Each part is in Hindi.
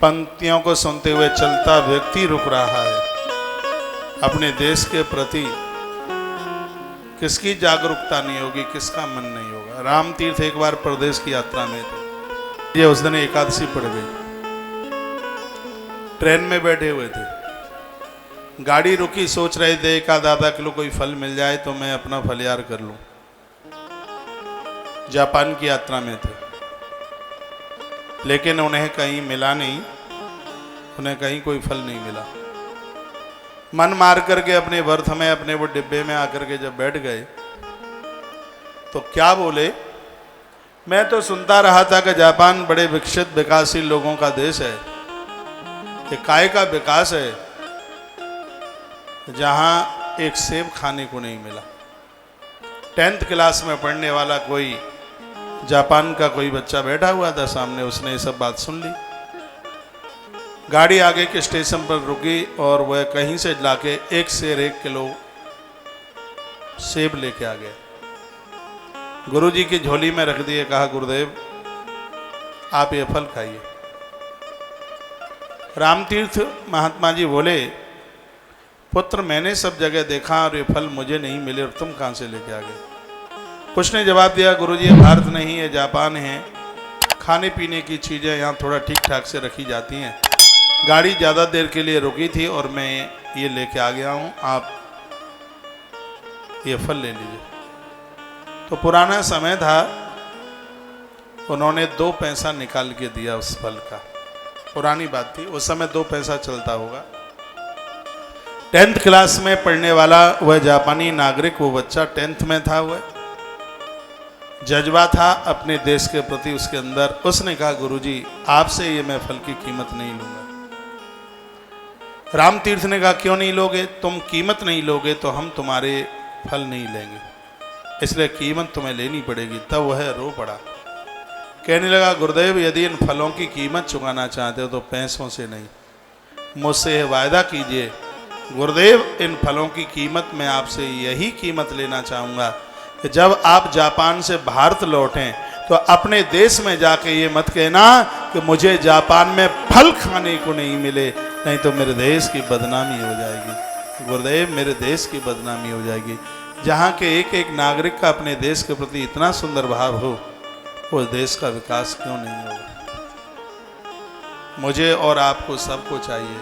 पंक्तियों को सुनते हुए चलता व्यक्ति रुक रहा है। अपने देश के प्रति किसकी जागरूकता नहीं होगी, किसका मन नहीं होगा। राम तीर्थ एक बार प्रदेश की यात्रा में थे। ये उस दिन एकादशी पड़ गई, ट्रेन में बैठे हुए थे, गाड़ी रुकी, सोच रहे थे एक आधा किलो कोई फल मिल जाए तो मैं अपना फलियार कर लूं। जापान की यात्रा में थे, लेकिन उन्हें कहीं मिला नहीं, उन्हें कहीं कोई फल नहीं मिला। मन मार करके अपने बर्थ में, अपने वो डिब्बे में आकर के जब बैठ गए तो क्या बोले, मैं तो सुनता रहा था कि जापान बड़े विकसित विकासशील लोगों का देश है, कि काय का विकास है, जहां एक सेब खाने को नहीं मिला। 10th क्लास में पढ़ने वाला कोई जापान का कोई बच्चा बैठा हुआ था सामने, उसने ये सब बात सुन ली। गाड़ी आगे के स्टेशन पर रुकी और वह कहीं से लाके 1 सेर 1 किलो सेब लेके आ गया। गुरुजी की झोली में रख दिए, कहा गुरुदेव आप ये फल खाइए। रामतीर्थ महात्मा जी बोले, पुत्र मैंने सब जगह देखा और ये फल मुझे नहीं मिले और तुम कहां से लेके आ गए। उसने जवाब दिया, गुरुजी ये भारत नहीं है, जापान है, खाने पीने की चीज़ें यहाँ थोड़ा ठीक ठाक से रखी जाती हैं। गाड़ी ज़्यादा देर के लिए रुकी थी और मैं ये लेके आ गया हूँ, आप ये फल ले लीजिए। तो पुराना समय था, उन्होंने 2 पैसा निकाल के दिया उस फल का। पुरानी बात थी, उस समय 2 पैसा चलता होगा। 10th क्लास में पढ़ने वाला वह जापानी नागरिक, वो बच्चा 10th में था, वह जज्बा था अपने देश के प्रति उसके अंदर। उसने कहा गुरुजी आपसे ये मैं फल की कीमत नहीं लूंगा। रामतीर्थ ने कहा क्यों नहीं लोगे, तुम कीमत नहीं लोगे तो हम तुम्हारे फल नहीं लेंगे, इसलिए कीमत तुम्हें लेनी पड़ेगी। तब वह रो पड़ा, कहने लगा गुरुदेव यदि इन फलों की कीमत चुकाना चाहते हो तो पैसों से नहीं, मुझसे वायदा कीजिए गुरुदेव, इन फलों की कीमत मैं आपसे यही कीमत लेना चाहूँगा कि जब आप जापान से भारत लौटें तो अपने देश में जाके ये मत कहना कि मुझे जापान में फल खाने को नहीं मिले, नहीं तो मेरे देश की बदनामी हो जाएगी। गुरुदेव मेरे देश की बदनामी हो जाएगी। जहाँ के एक एक naगरिक का अपने देश के प्रति इतना सुंदर भाव हो, उस देश का विकास क्यों नहीं होगा। मुझे और आपको सबको चाहिए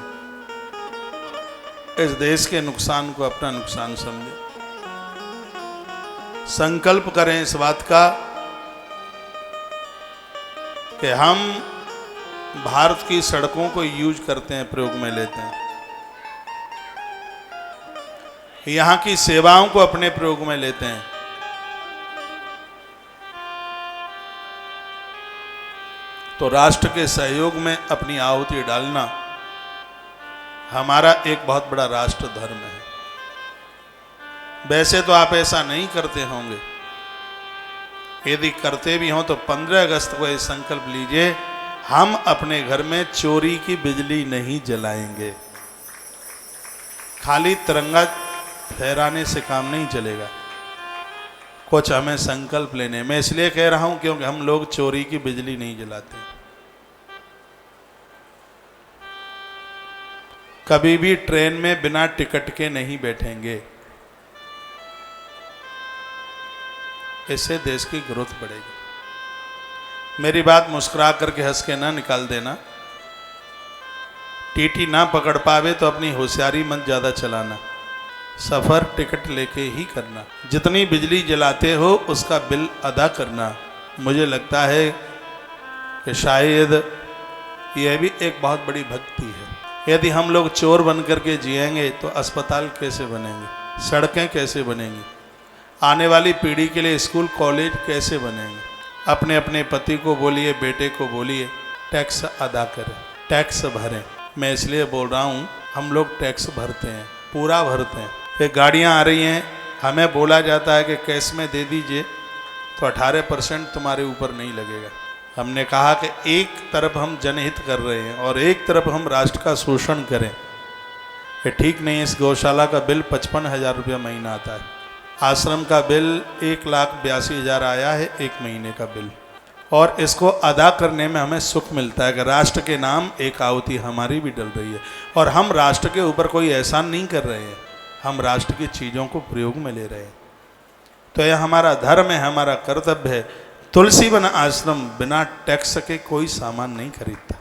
इस देश के नुकसान को अपना नुकसान समझे, संकल्प करें इस बात का कि हम भारत की सड़कों को यूज करते हैं, प्रयोग में लेते हैं, यहां की सेवाओं को अपने प्रयोग में लेते हैं। तो राष्ट्र के सहयोग में अपनी आहुति डालना हमारा एक बहुत बड़ा राष्ट्र धर्म है। वैसे तो आप ऐसा नहीं करते होंगे, यदि करते भी हों तो 15 अगस्त को ये संकल्प लीजिए, हम अपने घर में चोरी की बिजली नहीं जलाएंगे। खाली तिरंगा फहराने से काम नहीं चलेगा, कुछ हमें संकल्प लेने। मैं इसलिए कह रहा हूं क्योंकि हम लोग चोरी की बिजली नहीं जलाते। कभी भी ट्रेन में बिना टिकट के नहीं बैठेंगे, इससे देश की ग्रोथ बढ़ेगी। मेरी बात मुस्कुरा करके हंस के ना निकाल देना। टीटी ना पकड़ पावे तो अपनी होशियारी मत ज़्यादा चलाना, सफ़र टिकट लेके ही करना। जितनी बिजली जलाते हो उसका बिल अदा करना। मुझे लगता है कि शायद यह भी एक बहुत बड़ी भक्ति है। यदि हम लोग चोर बन करके जिएंगे तो अस्पताल कैसे बनेंगे, सड़कें कैसे बनेंगी, आने वाली पीढ़ी के लिए स्कूल कॉलेज कैसे बनेंगे। अपने अपने पति को बोलिए, बेटे को बोलिए, टैक्स अदा करें, टैक्स भरें। मैं इसलिए बोल रहा हूँ, हम लोग टैक्स भरते हैं, पूरा भरते हैं। ये गाड़ियाँ आ रही हैं, हमें बोला जाता है कि कैश में दे दीजिए तो 18% तुम्हारे ऊपर नहीं लगेगा। हमने कहा कि एक तरफ हम जनहित कर रहे हैं और एक तरफ हम राष्ट्र का शोषण करें, ये ठीक नहीं है। इस गौशाला का बिल 55,000 रुपया महीना आता है, आश्रम का बिल 1,82,000 आया है एक महीने का बिल, और इसको अदा करने में हमें सुख मिलता है कि राष्ट्र के नाम एक आहुति हमारी भी डल रही है और हम राष्ट्र के ऊपर कोई एहसान नहीं कर रहे हैं, हम राष्ट्र की चीज़ों को प्रयोग में ले रहे हैं। तो यह हमारा धर्म है, हमारा कर्तव्य है। तुलसी वन आश्रम बिना टैक्स के कोई सामान नहीं खरीदता।